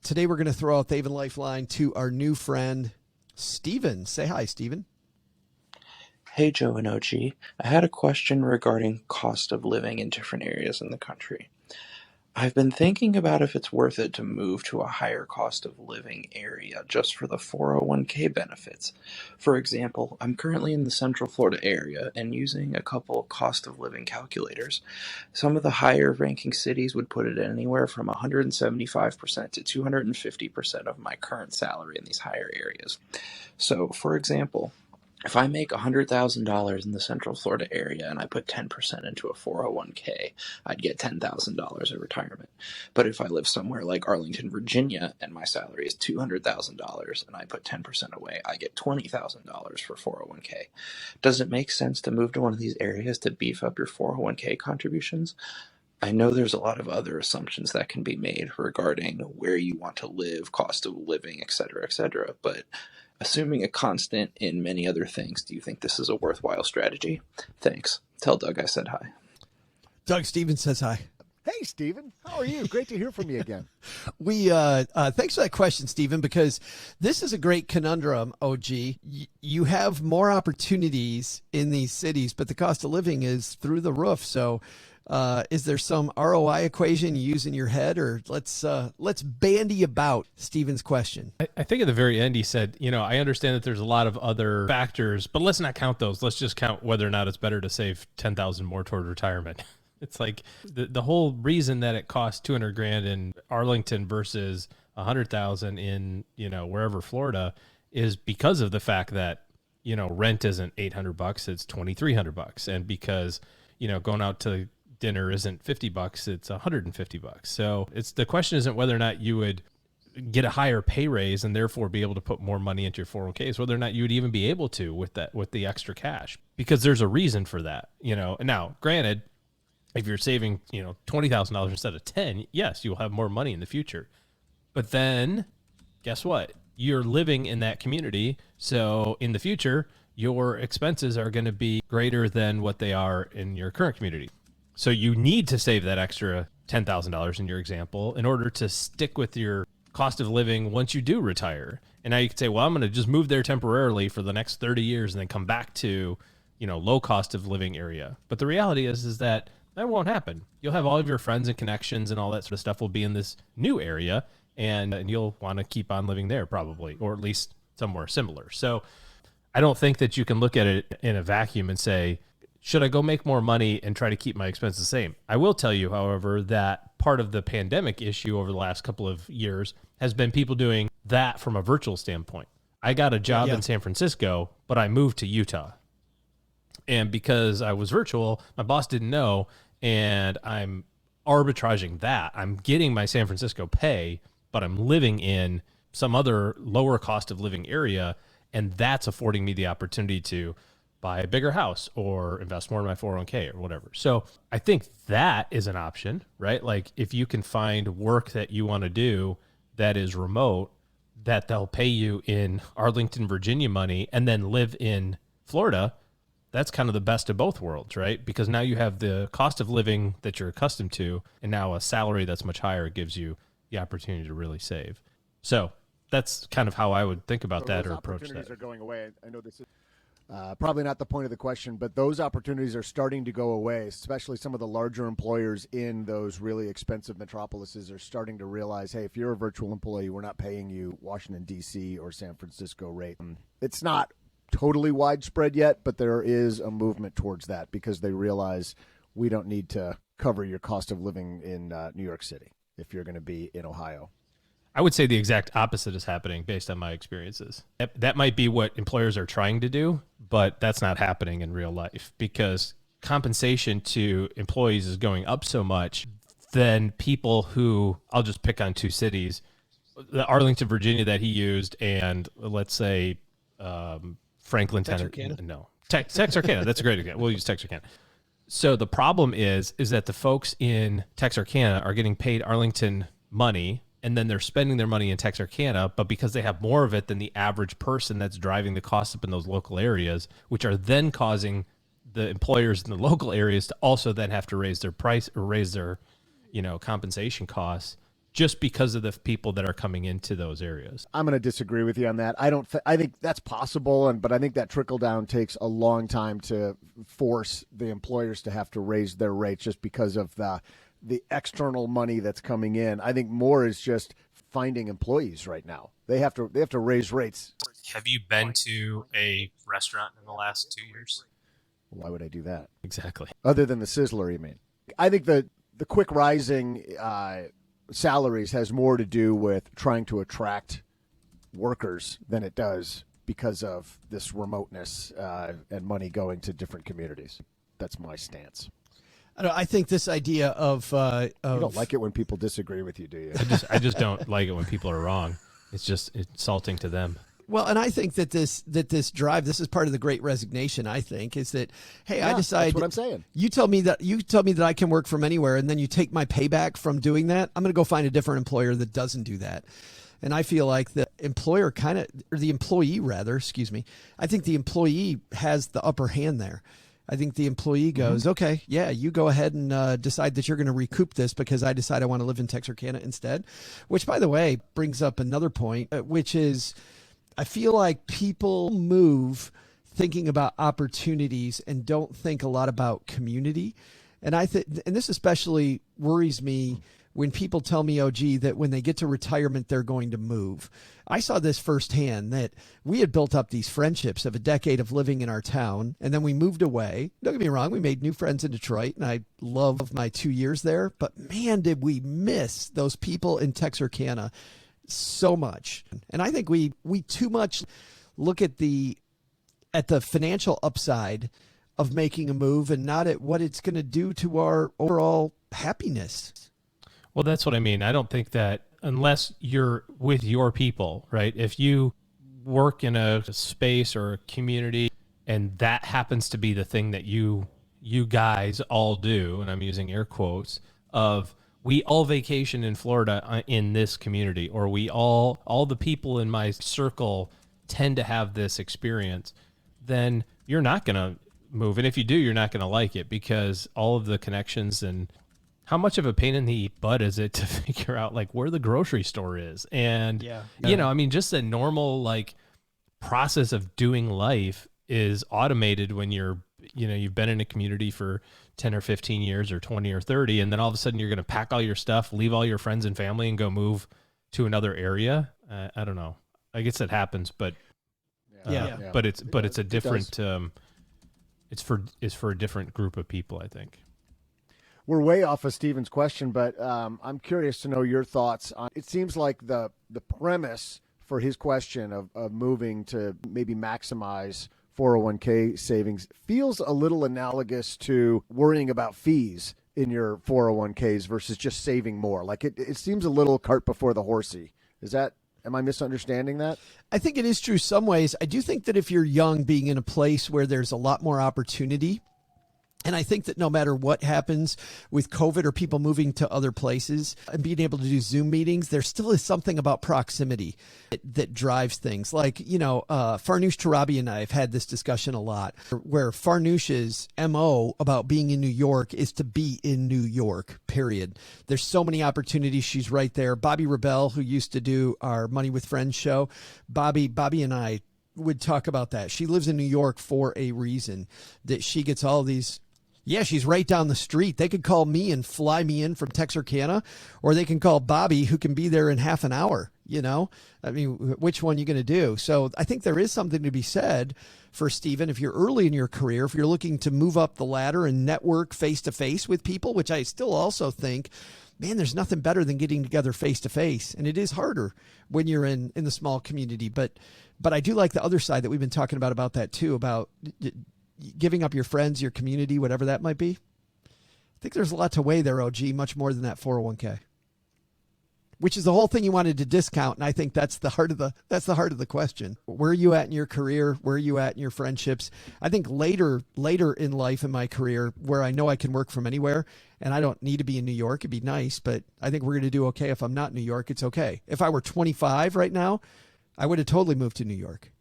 Today we're going to throw out the Haven Lifeline to our new friend, Steven. Say hi, Steven. Hey, Joe and OG. I had a question regarding cost of living in different areas in the country. I've been thinking about if it's worth it to move to a higher cost of living area just for the 401k benefits. For example, I'm currently in the Central Florida area and using a couple cost of living calculators. Some of the higher ranking cities would put it anywhere from 175% to 250% of my current salary in these higher areas. So, for example, if I make $100,000 in the Central Florida area and I put 10% into a 401k, I'd get $10,000 of retirement. But if I live somewhere like Arlington, Virginia, and my salary is $200,000 and I put 10% away, I get $20,000 for 401k. Does it make sense to move to one of these areas to beef up your 401k contributions? I know there's a lot of other assumptions that can be made regarding where you want to live, cost of living, etc., but assuming a constant in many other things, do you think this is a worthwhile strategy? Thanks. Tell Doug I said hi. Doug Stevens says hi. Hey, Steven. How are you? Great to hear from you again. Thanks for that question, Steven, because this is a great conundrum, OG. You have more opportunities in these cities, but the cost of living is through the roof. So is there some ROI equation you use in your head, or let's bandy about Steven's question? I think at the very end he said, I understand that there's a lot of other factors, but let's not count those. Let's just count whether or not it's better to save 10,000 more toward retirement. It's like the whole reason that it costs $200,000 in Arlington versus 100,000 in, wherever Florida is because of the fact that, rent isn't $800, it's $2,300. And because, going out to dinner isn't $50, it's $150. So the question isn't whether or not you would get a higher pay raise and therefore be able to put more money into your 401ks, whether or not you would even be able to with the extra cash, because there's a reason for that. Now granted, if you're saving, $20,000 instead of 10, yes, you'll have more money in the future. But then guess what? You're living in that community. So in the future, your expenses are going to be greater than what they are in your current community. So you need to save that extra $10,000 in your example in order to stick with your cost of living once you do retire. And now you could say, well, I'm going to just move there temporarily for the next 30 years and then come back to, low cost of living area. But the reality is that won't happen. You'll have all of your friends and connections and all that sort of stuff will be in this new area, and you'll want to keep on living there probably, or at least somewhere similar. So I don't think that you can look at it in a vacuum and say, should I go make more money and try to keep my expenses the same? I will tell you, however, that part of the pandemic issue over the last couple of years has been people doing that from a virtual standpoint. I got a job in San Francisco, but I moved to Utah. And because I was virtual, my boss didn't know, and I'm arbitraging that. I'm getting my San Francisco pay, but I'm living in some other lower cost of living area, and that's affording me the opportunity to buy a bigger house or invest more in my 401k or whatever. So I think that is an option, right? Like if you can find work that you want to do that is remote, that they'll pay you in Arlington, Virginia money, and then live in Florida, that's kind of the best of both worlds, right? Because now you have the cost of living that you're accustomed to, and now a salary that's much higher gives you the opportunity to really save. So that's kind of how I would think about that or approach that. Opportunities are going away. I know this is probably not the point of the question, but those opportunities are starting to go away, especially some of the larger employers in those really expensive metropolises are starting to realize, hey, if you're a virtual employee, we're not paying you Washington, D.C. or San Francisco rate. It's not totally widespread yet, but there is a movement towards that because they realize we don't need to cover your cost of living in New York City if you're going to be in Ohio. I would say the exact opposite is happening based on my experiences. That might be what employers are trying to do, but that's not happening in real life because compensation to employees is going up so much. Then people who, I'll just pick on two cities, the Arlington, Virginia that he used, and let's say Franklin, Texarkana? No, Texarkana. That's a great example. We'll use Texarkana. So the problem is that the folks in Texarkana are getting paid Arlington money, and then they're spending their money in Texarkana, but because they have more of it than the average person that's driving the cost up in those local areas, which are then causing the employers in the local areas to also then have to raise their price or raise their, compensation costs. just because of the people that are coming into those areas. I'm going to disagree with you on that. I think that's possible, but I think that trickle down takes a long time to force the employers to have to raise their rates just because of the external money that's coming in. I think more is just finding employees right now. They have to raise rates. Have you been to a restaurant in the last 2 years? Why would I do that? Exactly. Other than the Sizzler, you mean? I think the quick rising salaries has more to do with trying to attract workers than it does because of this remoteness and money going to different communities. That's my stance. I think this idea of You don't like it when people disagree with you, do you? I just don't like it when people are wrong. It's just insulting to them. well, and I think that this drive, this is part of the Great Resignation. I think is that, hey, I Yeah, decide. that's what I'm saying. You tell me that I can work from anywhere, and then you take my payback from doing that. I'm going to go find a different employer that doesn't do that. And I feel like the employer or the employee rather, excuse me. I think the employee has the upper hand there. I think the employee goes, okay, yeah, you go ahead and decide that you're going to recoup this because I decide I want to live in Texarkana instead, which, by the way, brings up another point, which is I feel like people move thinking about opportunities and don't think a lot about community. And and this especially worries me when people tell me, OG, that when they get to retirement, they're going to move. I saw this firsthand, that we had built up these friendships of a decade of living in our town, and then we moved away. Don't get me wrong, we made new friends in Detroit, and I love my 2 years there. But man, did we miss those people in Texarkana so much. And I think we too much look at the financial upside of making a move and not at what it's going to do to our overall happiness. Well, that's what I mean. I don't think that unless you're with your people, right? If you work in a space or a community and that happens to be the thing that you guys all do, and I'm using air quotes, of we all vacation in Florida in this community, or we all the people in my circle tend to have this experience, then you're not going to move. And if you do, you're not going to like it because all of the connections and how much of a pain in the butt is it to figure out like where the grocery store is? And, you know, I mean, just the normal like process of doing life is automated when you've been in a community for 10 or 15 years or 20 or 30. And then all of a sudden you're going to pack all your stuff, leave all your friends and family and go move to another area. I don't know. I guess it happens, but but it's a different, it's for a different group of people, I think. We're way off of Steven's question, but I'm curious to know your thoughts on. It seems like the premise for his question of moving to maybe maximize 401k savings feels a little analogous to worrying about fees in your 401ks versus just saving more. Like it seems a little cart before the horsey. Am I misunderstanding that? I think it is true some ways. I do think that if you're young, being in a place where there's a lot more opportunity, and I think that no matter what happens with COVID or people moving to other places and being able to do Zoom meetings, there still is something about proximity that drives things. Like, Farnoosh Torabi and I have had this discussion a lot, where Farnoosh's MO about being in New York is to be in New York, period. There's so many opportunities. She's right there. Bobby Rebell, who used to do our Money with Friends show, Bobby and I would talk about that. She lives in New York for a reason, that she gets all these. Yeah, she's right down the street. They could call me and fly me in from Texarkana, or they can call Bobby, who can be there in half an hour. I mean, which one are you going to do? So I think there is something to be said for Steven. If you're early in your career, if you're looking to move up the ladder and network face to face with people, which I still also think, man, there's nothing better than getting together face to face. And it is harder when you're in the small community. But I do like the other side that we've been talking about that too, about giving up your friends, your community, whatever that might be. I think there's a lot to weigh there, OG, much more than that 401k, which is the whole thing you wanted to discount. And I think that's the heart of the question. Where are you at in your career? Where are you at in your friendships? I think later in life in my career, where I know I can work from anywhere and I don't need to be in New York, it'd be nice, but I think we're going to do okay. If I'm not in New York, it's okay. If I were 25 right now, I would have totally moved to New York.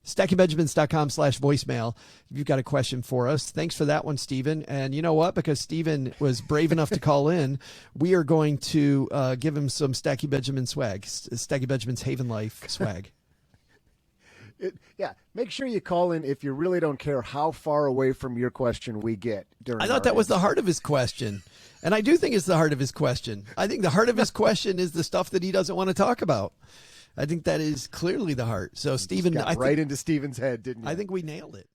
StackingBenjamins.com/voicemail. If you've got a question for us, thanks for that one, Stephen. And you know what? Because Stephen was brave enough to call in, we are going to give him some Stacking Benjamin swag, Stacking Benjamin's Haven Life swag. Yeah, make sure you call in if you really don't care how far away from your question we get during. I thought that was the heart of his question. And I do think it's the heart of his question. I think the heart of his question is the stuff that he doesn't want to talk about. I think that is clearly the heart. So, Stephen, got right into Stephen's head, didn't you? I think we nailed it.